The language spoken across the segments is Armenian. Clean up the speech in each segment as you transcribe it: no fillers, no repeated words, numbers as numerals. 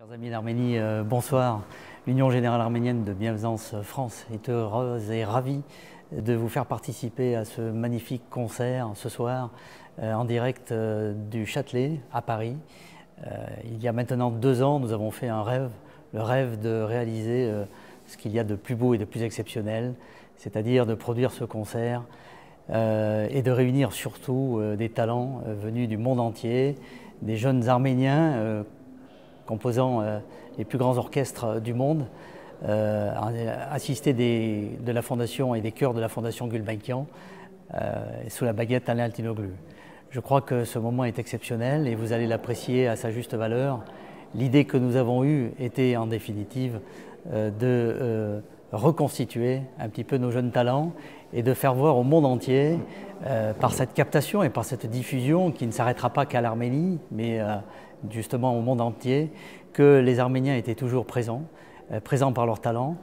Chers amis d'Arménie, bonsoir. L'Union Générale Arménienne de Bienfaisance France est heureuse et ravie de vous faire participer à ce magnifique concert ce soir en direct du Châtelet à Paris. Il y a maintenant 2 ans, nous avons fait un rêve, le rêve de réaliser ce qu'il y a de plus beau et de plus exceptionnel, c'est-à-dire de produire ce concert et de réunir surtout des talents venus du monde entier, des jeunes Arméniens composant les plus grands orchestres du monde, assistés de la Fondation et des chœurs de la Fondation Gulbenkian, sous la baguette Alain Altinoglu. Je crois que ce moment est exceptionnel et vous allez l'apprécier à sa juste valeur. L'idée que nous avons eue était en définitive de reconstituer un petit peu nos jeunes talents et de faire voir au monde entier, par cette captation et par cette diffusion qui ne s'arrêtera pas qu'à l'Arménie, mais justement au monde entier, que les Arméniens étaient toujours présents par leur talent,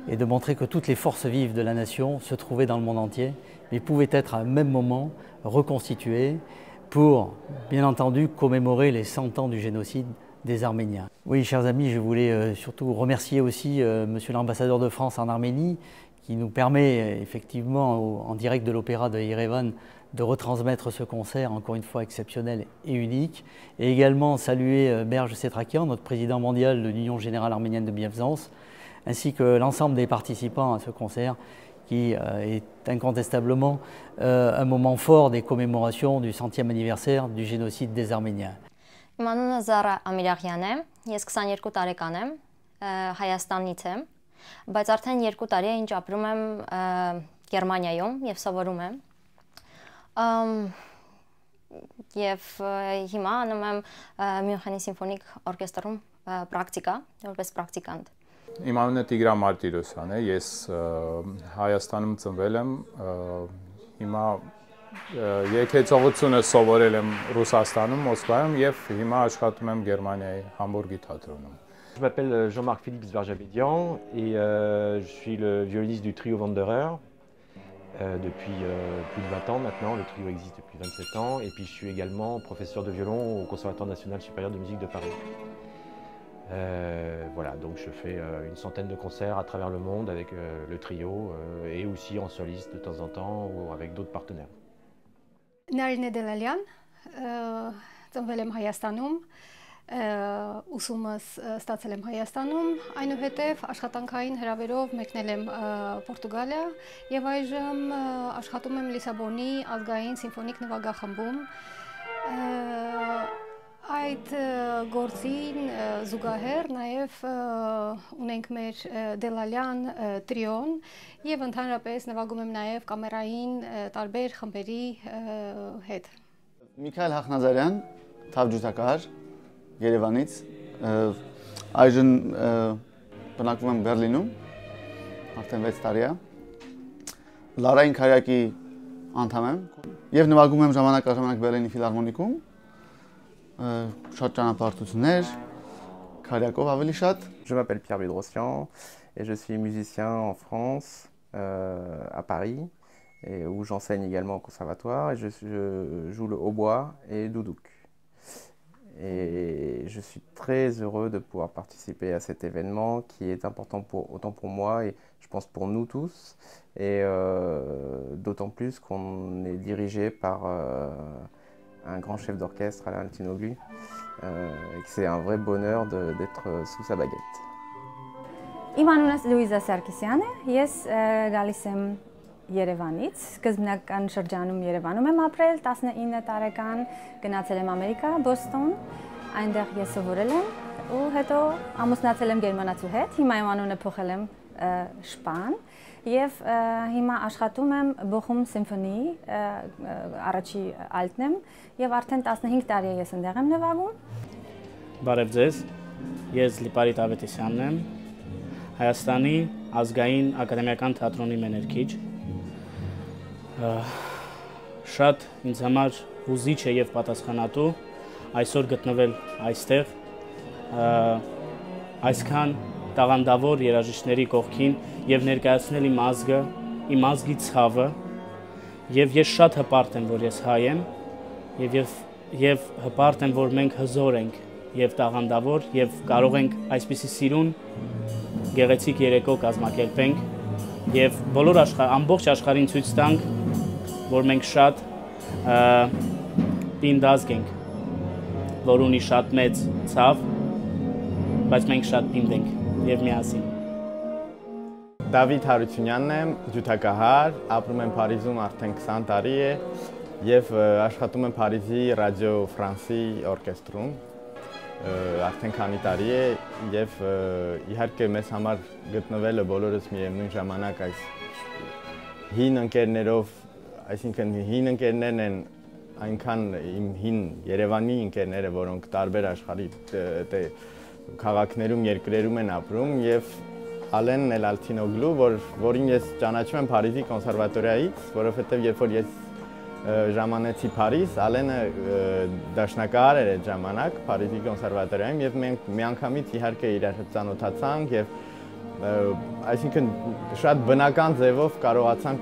et de montrer que toutes les forces vives de la nation se trouvaient dans le monde entier, mais pouvaient être à un même moment reconstituées pour, bien entendu, commémorer les 100 ans du génocide des Arméniens. Oui, chers amis, je voulais surtout remercier aussi Monsieur l'ambassadeur de France en Arménie, qui nous permet effectivement, en direct de l'Opéra de Yerevan, de retransmettre ce concert, encore une fois exceptionnel et unique. Et également saluer Berj Setrakian, notre président mondial de l'Union Générale Arménienne de Bienfaisance, ainsi que l'ensemble des participants à ce concert, qui est incontestablement un moment fort des commémorations du 100e anniversaire du génocide des Arméniens. Իմ անունը Զարա Ամիրախյան է, ես 22 տարեկան եմ, Հայաստանից եմ, բայց արդեն 2 տարի է ինչ ապրում եմ Գերմանիայում եւ սովորում եմ։ Եվ հիմա անում եմ Մյունխենի սիմֆոնիկ օրկեստրում պրակտիկա, որպես պրակտիկանտ։ Իմ անունը Տիգրան Մարտիրոսյան է, ես Հայաստանում ծնվել եմ, հիմա եկեղեցողությունը սովորել եմ Ռուսաստանում, Մոսկվայում եւ հիմա աշխատում եմ Գերմանիայի Համբուրգի թատրոնում։ Je m'appelle Jean-Marc Philippe Zvarjabedian et je suis le violoniste du trio Wanderer depuis plus de 20 ans maintenant. Le trio existe depuis 27 ans et puis je suis également professeur de violon au Conservatoire national supérieur de musique de Paris. Voilà, donc je fais une centaine de concerts à travers le monde avec le trio et aussi en soliste de temps en temps ou avec d'autres partenaires. Նարինե Դելալյան, ծնվել եմ Հայաստանում, ուսումս ստացել եմ Հայաստանում, այնուհետև աշխատանքային հրավերով մեկնել եմ Պորտուգալիա եւ այժմ աշխատում եմ Լիսաբոնի ազգային սիմֆոնիկ նվագախմբում։ Այդ գործին զուգահեռ նաև ունենք մեր Դելալյան տրիոն եւ ընդհանրապես նվագում եմ նաև կամերային տարբեր խմբերի հետ։ Միքայել Հախնազարյան, թավջութակահար, Երևանից, այժմ բնակվում եմ Բերլինում, արդեն 6 տարի է։ Լարային քարյակի անդամ եմ եւ նվագում եմ ժամանակ առ ժամանակ Բերլինի ֆիլհարմոնիկում։ Je m'appelle Pierre Bedrossian et je suis musicien en France, à Paris, et où j'enseigne également au conservatoire et je joue le hautbois et le doudouk. Et je suis très heureux de pouvoir participer à cet événement qui est important autant pour moi et je pense pour nous tous, et d'autant plus qu'on est dirigé par un grand chef d'orchestre, Alain Altinoglu, et que c'est un vrai bonheur d'être sous sa baguette. Իմ անունս Լուիզա Սարգսյան է, ես գալիս եմ Երևանից, սկզբնական շրջանում Երևանում եմ ապրել, 19 տարեկան գնացել եմ Ամերիկա, Բոստոն, այնտեղ ես սովորել եմ ու հետո ամուսնացել եմ գերմանացու հետ, հիմա իմ անունը փոխել եմ Շպան եւ հիմա աշխատում եմ Բոխում սիմֆոնիի առաջի ալտն եմ եւ արդեն 15 տարի է ես այնտեղ եմ նվագում։ Բարև ձեզ, ես Լիպարիտ Ավետիսյանն եմ, Հայաստանի ազգային ակադեմիական թատրոնի մեներքիչ։ Շատ ինձ համար հուզիչ է եւ պատասխանատու այսօր գտնվել այստեղ այսքան տաղանդավոր երաժիշտների կողքին եւ ներկայացնել իմ ազգը, իմ ազգի ցավը, եւ ես շատ հպարտ եմ, որ ես հայ եմ եւ հպարտ եմ, որ մենք հզոր ենք եւ տաղանդավոր եւ կարող ենք այսպիսի սիրուն գեղեցիկ երեկո կազմակերպենք եւ բոլոր ամբողջ աշխարհին ցույց տանք, որ մենք շատ պինդ ենք, որ ունի շատ մեծ ցավ, բայց մենք շատ պինդ ենք եւ միասին։ Դավիթ Հարությունյանն եմ, ջութակահար, ապրում եմ Փարիզում արդեն 20 տարի է եւ աշխատում եմ Փարիզի Ռադիո Ֆրանսի օրկեստրում արդեն քանի տարի է եւ իհարկե մեզ համար գտնվելը բոլորս միևնույն ժամանակ այս հին ընկերներով, այսինքն հին ընկերներն են այնքան իմ հին Երևանի ընկերները, որոնք տարբեր աշխարհի քաղաքներում, երկրերում են ապրում եւ Ալենն Էլալթինոգլու, որին ես ճանաչում եմ Փարիզի կոնսերվատորիայից, որովհետեւ երբ որ ես ժամանեցի Փարիզ, Ալենը դաշնակահար էր այդ ժամանակ Փարիզի կոնսերվատորիայում եւ մենք միանգամից իհարկե իրար հետ ծանոթացանք եւ այսինքն շատ բնական ձևով կարողացանք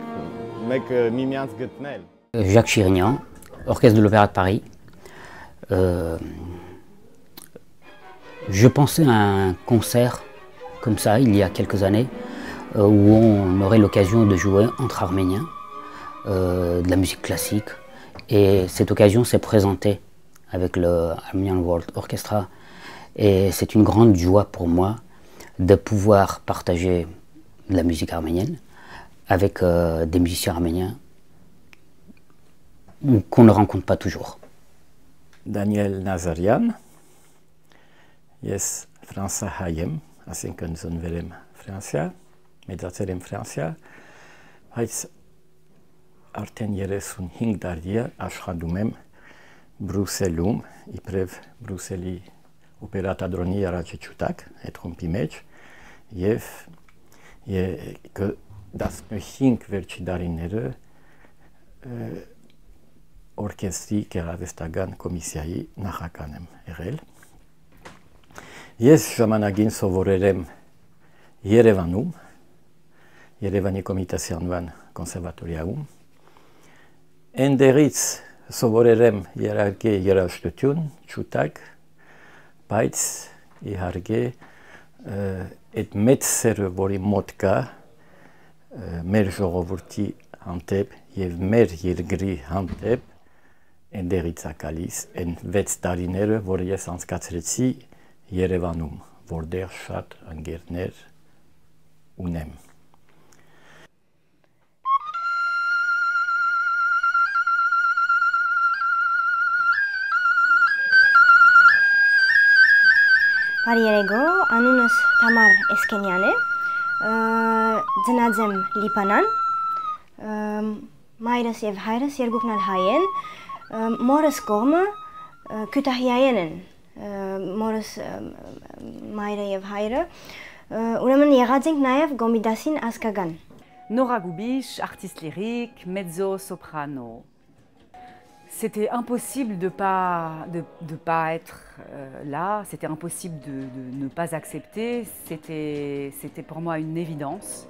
մեկ միմյանց գտնել։ Jacques Chirignan, Orchestre de l'Opéra de Paris. Je pensais à un concert comme ça il y a quelques années où on aurait l'occasion de jouer entre Arméniens. De la musique classique et cette occasion s'est présentée avec le Armenian World Orchestra et c'est une grande joie pour moi de pouvoir partager de la musique arménienne avec des musiciens arméniens qu'on ne rencontre pas toujours. Daniel Nazarian, ես ֆրանսահայ եմ, այսինքն ծնվել եմ Ֆրանսիա, մեծացել եմ Ֆրանսիա, բայց արդեն 35 տարի է աշխատում եմ Բրուսելում, իբրև Բրուսելի օպերատադրոնի առաջաչուտակ, այդ խումբի մեջ, եւ 15 վերջի տարիները օրկեստրի գեղարվեստական կոմիսիայի նախագահ եմ եղել։ Ես ժամանակին սովորել եմ Երևանում, Երևանի Կոմիտասյանվան կոնսերվատորիայում, Էնդերից սովորել եմ իհարկե երաժշտություն, չուտակ, բայց իհարկե այդ մեծ սերը, որի մոտ կա մեր ժողովրդի հանդեպ եւ մեր երկրի հանդեպ, Էնդերից է գալիս այն 6 տարիները, որ ես անցկացրեցի Երևանում, որտեղ շատ ընկերներ ունեմ։ Բարի երեկո, անունս Թամար Էսքենյան է, ծնած եմ Լիբանան, մայրս եւ հայրս երկուքն էլ հայ են, մորս կողմը քյութահիայեն են, մորս մայրը եւ հայրը, ուրեմն եղած ենք նաեւ Գոմիդասին ազգական։ Nora Goubiche, artiste lyrique, mezzo-soprano. C'était impossible de pas être là, c'était impossible de ne pas accepter, c'était pour moi une évidence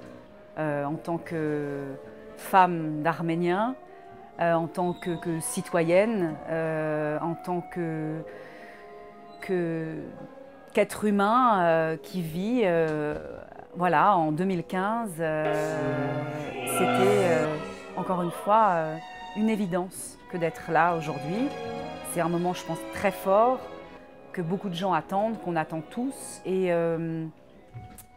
en tant que femme d'Arménien, en tant que citoyenne, en tant qu'être humain qui vit, voilà, en 2015, c'était encore une fois une évidence que d'être là aujourd'hui. C'est un moment, je pense, très fort, que beaucoup de gens attendent, qu'on attend tous. Et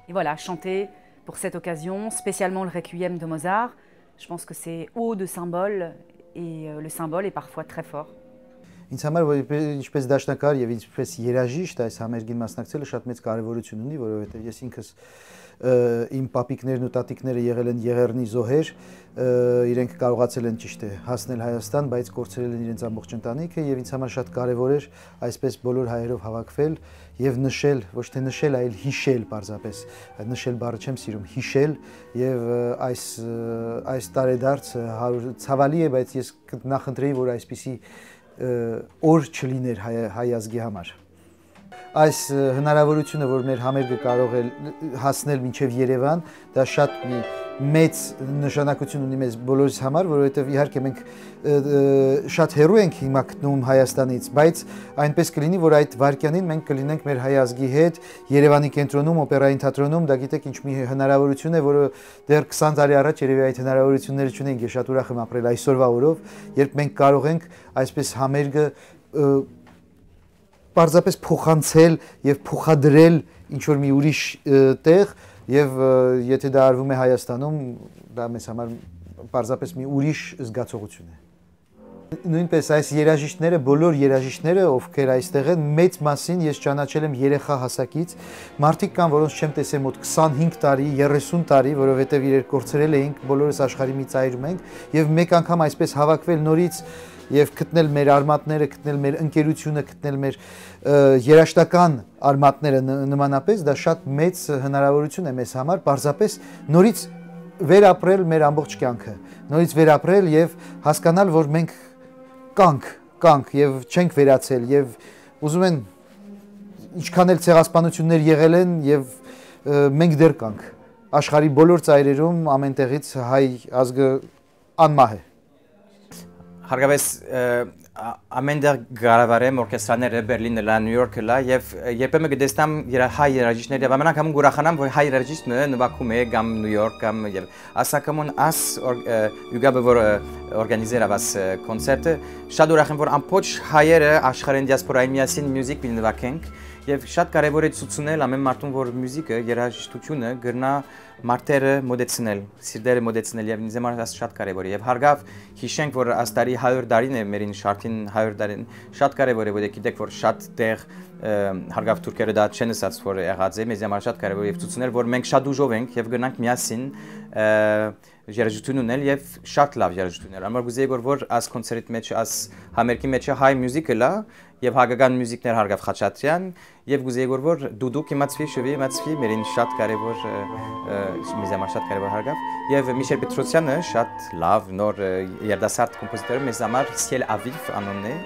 voilà, chanter pour cette occasion, spécialement le Requiem de Mozart, je pense que c'est haut de symbole et le symbole est parfois très fort. Ինձ համար ինչպես դաշնակահար եւ ինչպես երաժիշտ այս համերգին մասնակցելը շատ մեծ կարեւորություն ունի, որովհետեւ ես ինքս իմ պապիկներն ու տատիկները եղել են Եղեռնի զոհեր, իրենք կարողացել են ճիշտ է հասնել Հայաստան, բայց կորցրել են իրենց ամբողջ ընտանիքը եւ ինձ համար շատ կարեւոր էր այսպես բոլոր հայերով հավաքվել եւ նշել, ոչ թե նշել, այլ հիշել պարզապես, նշել բառը չեմ սիրում, հիշել եւ այս տարեդարձը ցավալի է, բայց ես նախընտրեի, որ այսպիսի օր չլիներ հայ ազգի համար։ այս հնարավորությունը, որ մեր համերգը կարող է հասնել մինչև Երևան, դա շատ մի մեծ նշանակություն ունի մեզ բոլորիս համար, որովհետև իհարկե մենք շատ հեռու ենք հիմա գտնվում Հայաստանից, բայց այնպես կլինի, որ այդ վայրկյանին մենք կլինենք մեր հայ ազգի հետ Երևանի կենտրոնում, օպերային թատրոնում, դա գիտեք ինչ մի հնարավորություն է, որը դեռ 20 տարի առաջ երևի այդ հնարավորությունները չունենք, ես շատ ուրախ եմ ապրել այսօրվա օրով, երբ մենք կարող ենք այսպես համերգը պարզապես փոխանցել եւ փոխադրել ինչ որ մի ուրիշ տեղ եւ եթե դա արվում է Հայաստանում, դա մեզ համար պարզապես մի ուրիշ զգացողություն է։ Նույնպես այս երաժիշտները, բոլոր երաժիշտները, ովքեր այստեղ են, մեծ մասին ես ճանաչել եմ երեխա հասակից, մարդիկ կան, որոնց չեմ տեսել մոտ 25 տարի, 30 տարի, որովհետև իրենք կորցրել էինք, բոլորս աշխարհի մի ծայրում ենք, եւ մեկ անգամ այսպես հավաքվել նորից եւ գտնել մեր արմատները, գտնել մեր ընկերությունը, գտնել մեր երաժշտական արմատները նմանապես, դա շատ մեծ հնարավորություն է մեզ համար, պարզապես նորից վերապրել մեր ամբողջ կյանքը, նորից վերապրել եւ հասկանալ, որ մենք կանք եւ չենք վերացել եւ ուզում են ինչքան էլ ցեղասպանություններ եղել են եւ մենք դեռ կանք աշխարհի բոլոր ծայրերում ամենտեղից հայ ազգը անմահ է Հարգավես ամենտեղ գարավարեմ օրկեստրաները Բերլինը լա Նյու Յորքը լա եւ երբեմն գտեսնամ հայ երաժիշտներ եւ ամենանգամ գուրախանամ որ հայ երաժիշտը նվագում է կամ Նյու Յորք կամ եւ ասակամոն աս յուգաբը որ օրգանիզեր ավաս կոնցերտը շատ ուրախ եմ որ ամբողջ հայերը աշխարհին դիասպորայի միասին մյուզիկ նվագենք եւ շատ կարեւոր է ցուցունել ամեն մարդուն որ մյուզիկը երաժշտությունը գրնա մարտերը մոդեցնել, սիրտերը մոդեցնել եւ ինձ համար շատ կարեւոր է եւ հարգավ հիշենք որ աստարի 100 տարին է մերին շարթին 100 տարին շատ կարեւոր է որ գիտեք որ շատ տեղ հարգավ թուրքերը դա չեն ասած որ եղած է մեզ համար շատ կարեւոր է եւ ցուցունել որ մենք շատ ուժով ենք եւ գնանք միասին երաժշտություն ունել եւ շատ լավ երաժշտություն համար գուզեի որ աս կոնցերտի մեջ աս համերգի մեջ հայ մյուզիկը լա եւ հագական մյուզիկներ հարգավ Խաչատրյան եւ գուզեի որ դուդուկ իմացվի շվի իմացվի մերին շատ կարեւոր մեզ համար շատ կարեւոր հարգավ եւ Միշել Պետրոսյանը շատ լավ նոր երդասարդ կոմպոզիտոր մեզ համար Ciel Aviv անունն է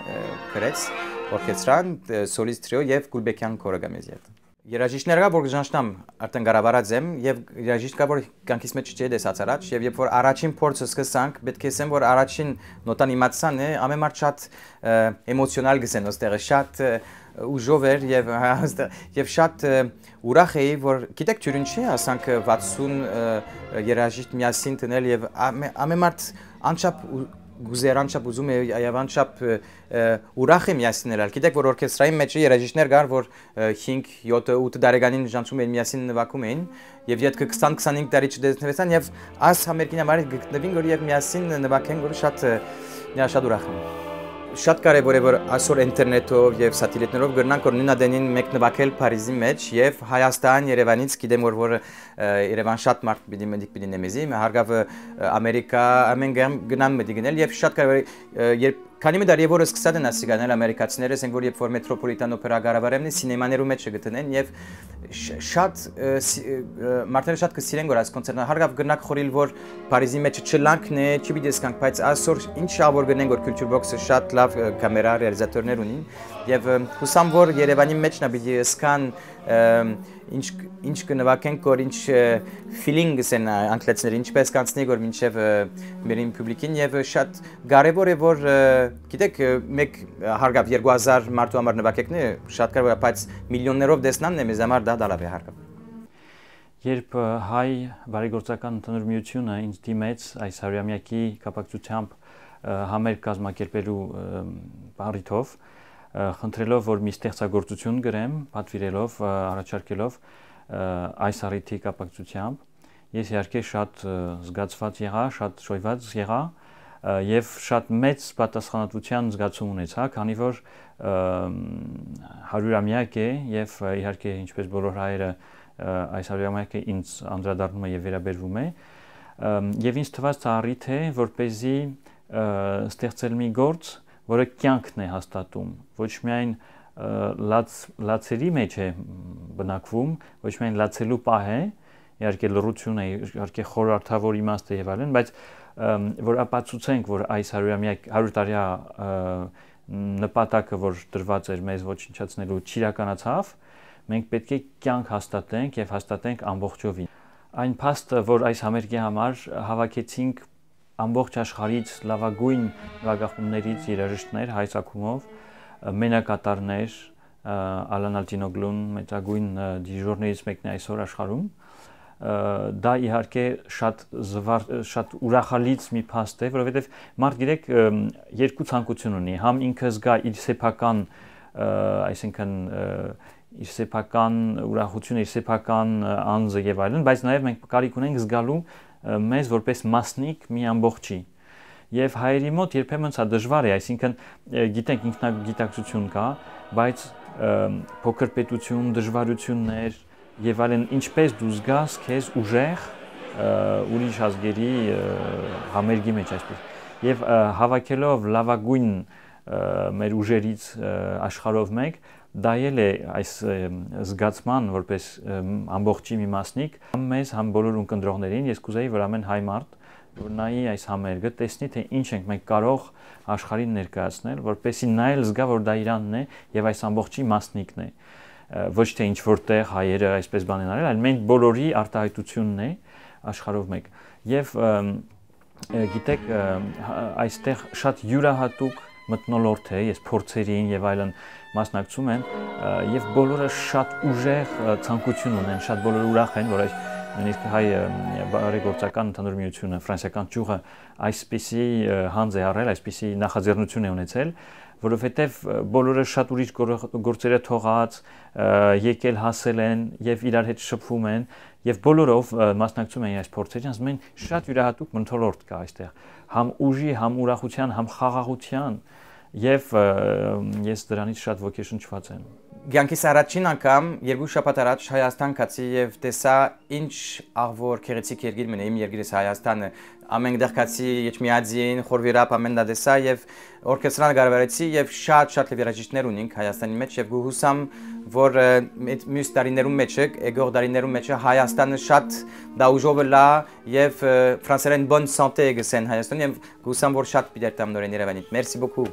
գրեց օրկեստրան սոլիստ տրիո եւ Գուլբեկյան քորը գա մեզ հետ Երաժիշտները որ գժանշտամ արդեն գարավարած եմ եւ երաժիշտ կա որ կյանքից մեջ չի դեսած առաջ եւ երբ որ առաջին փորձը սկսանք պետք է ասեմ որ առաջին նոտան իմացան է ամեն մարդ շատ էմոցիոնալ գսեն ոստեղը շատ ուժով էր եւ շատ ուրախ էի որ գիտեք ճյուրին չի ասանք 60 երաժիշտ միասին տնել եւ ամեն մարդ անչափ գուզերանչապ ուզում է եւ անչափ ուրախ է միասին ելալ գիտեք որ օրկեստրայի մեջ երաժիշտներ կար որ 5 7 8 տարեկանին ժանցում էին միասին նվագում էին եւ յետքը 20-25 տարի չդեսնվեցան եւ աս համերգին համար գտնվին որ եւ միասին նվագեն որ շատ ուրախ եմ Շատ կարևոր է որ այսօր ինտերնետով եւ սատելիտներով գրնանք որ նույնադենին մեկ նվագել Փարիզի մեջ եւ Հայաստան Երևանից գիտեմ որ Երևան շատ մարդ պիտի նեմեզի հարգավ Ամերիկա ամեն գնամ մտի գնել եւ շատ կարևոր է երբ Քանի մդար եւ որ սկսած են ասիգանել ամերիկացիները, ասենք որ երբ որ մետրոպոլիտան օպերա գարավարեմն է, սինեմաներու մեջ չգտնեն եւ շատ մարդերը շատ կսիրեն որ այս կոնցերտը հարգավ գնաք խորիլ որ Փարիզի մեջ չլանքն է, չբիդեսկանք, բայց այսօր ինչ ավոր գնենք որ Culture Box-ը շատ լավ կամերա ռեալիզատորներ ունին եւ հուսամ որ Երևանի մեջ նա պիտի սկան ինչ կնվագենք որ ինչ feeling-ս են անգլիացիները ինչպես կանցնենք որ մինչև մերին պուբլիկին եւ շատ կարեւոր է որ գիտեք մեկ հարգավ 2000 մարդու համար նվագեկն է շատ կարեւոր է բայց միլիոններով դեսնանն է մեզ համար դա լավ է հարգավ Երբ հայ բարեգործական ընդհանուր միությունը ինձ դիմեց այս 100-ամյակի կապակցությամբ համերգ կազմակերպելու առիթով խնդրելով որ մի ստեղծագործություն գրեմ, պատվիրելով, առաջարկելով այս առիթի կապակցությամբ ես իհարկե շատ զգացված եղա, շատ շոյված եղա եւ շատ մեծ պատասխանատվության զգացում ունեցա, քանի որ 100-ամյակ է եւ իհարկե ինչպես բոլոր հայերը այս 100-ամյակը ինձ անդրադառնում է եւ վերաբերվում է եւ ինձ թվաց դա առիթ է որպեսզի ստեղծել մի գործ որը կյանքն է հաստատում, ոչ միայն լացերի մեջ է բնակվում, ոչ միայն լացելու պահ է, իհարկե լռություն է, իհարկե խորհրդավոր իմաստ է եւ այլն, բայց որ ապացուցենք, որ այս 100 տարյա նպատակը, որ դրված էր մեզ ոչնչացնելու, չիրականացավ, մենք պետք է կյանք հաստատենք եւ հաստատենք ամբողջովին։ Այն փաստը, որ այս համերգի համար հավաքեցինք ամբողջ աշխարհից լավագույն նվագախումբներից երաժիշտներ հայ ցակումով, մենակատարներ, Ալան Ալտինոգլուն մեծագույն դիժորներից մեկն է այսօր աշխարհում, դա իհարկե շատ ուրախալից մի փաստ է, որովհետև մարդ գիտեք երկու ցանկություն ունի, համ ինքը զգա իր սեփական, այսինքն իր սեփական ուրախությունը, իր սեփական անձը եւ այլն, բայց նաեւ մենք կարիք ունենք զգալու մեզ որպես մասնիկ մի ամբողջի։ Եվ հայերի մոտ երբեմն սա դժվար է, այսինքն գիտենք ինքնագիտակցություն կա, բայց փոքր պետություն, դժվարություններ եւ այլն, ինչպես դու զգաս քեզ ուժեղ ուրիշ ազգերի համերգի մեջ այսպես։ Եվ հավաքելով լավագույն մեր ուժերից աշխարհով մեկ, դա էլ է այս զգացման որպես ամբողջի մի մասնիկ, համ մեզ, համ բոլոր ունկնդրողներին, ես կուզեի, որ ամեն հայ մարդ որ նայի այս համերգը, տեսնի թե ինչ ենք մենք կարող աշխարհին ներկայացնել, որպեսզի նա էլ զգա, որ դա Իրանն է եւ այս ամբողջի մասնիկն է։ Ոչ թե ինչ որտեղ հայերը այսպես բան են արել, այլ մենք բոլորի արտահայտությունն է աշխարհով մեկ։ Եվ գիտեք, այստեղ շատ յուրահատուկ մթնոլորտ է, ես փորձերին եւ այլն մասնակցում եմ եւ բոլորը շատ ուժեղ ցանկություն ունեն, շատ բոլորը ուրախ են, որ այս նույնիսկ հայ բարեգործական ընդհանուր միությունը, ֆրանսիական ճյուղը այսպիսի հանձ է առել, այսպիսի նախաձեռնություն է ունեցել, որովհետև բոլորը շատ ուրիշ գործերը թողած, եկել հասել են եւ իրար հետ շփվում են եւ բոլորով մասնակցում են այս փորձերին, ասում են շատ յուրահատուկ մթնոլորտ կա այստեղ, համ ուժի, համ ուրախության, համ խաղաղության եւ ես դրանից շատ ոգեշնչված եմ։ Կյանքիս առաջին անգամ երկու շաբաթ առաջ Հայաստան գացի եւ տեսա ինչ աղվոր քերեցիկ երկիր մնա իմ երկիրս Հայաստանը ամեն դեղ գացի Եչմիadzին խորվիրապ ամեն դա տեսա եւ օրկեստրան գարվարեցի եւ շատ երաժիշտներ ունենք Հայաստանի մեջ եւ գուհուսամ որ մյուս տարիներում մեջ եկող տարիներում մեջ Հայաստանը շատ դա ուժով լա եւ ֆրանսերեն բոն սանտե գսեն Հայաստան եւ գուհուսամ որ շատ պիտեմ նորեն Երևանից Մերսի բոքու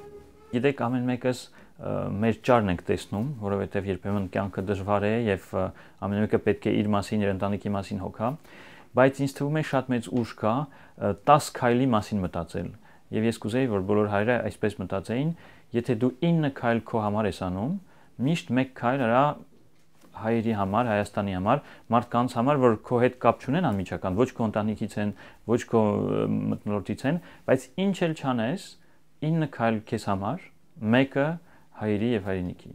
Գիտեք ամեն մեկս մեր ճարն ենք տեսնում, որովհետև երբեմն կյանքը դժվար է եւ ամեն մեկը պետք է իր մասին, իր ընտանիքի մասին հոգա, բայց ինձ թվում է շատ մեծ ուժ կա 10 քայլի մասին մտածել։ Եվ ես կուզեի, որ բոլոր հայրերը այսպես մտածեին, եթե դու 9 քայլ քո համար ես անում, միշտ 1 քայլ արա հայերի համար, Հայաստանի համար, մարդկանց համար, որ քո հետ կապ չունեն անմիջական, ոչ քո ընտանիքից են, ոչ քո մթնոլորտից են, բայց ինչ էլ չանես, 9 քայլ քեզ համար, մեկը հայերի եւ հայրենիքի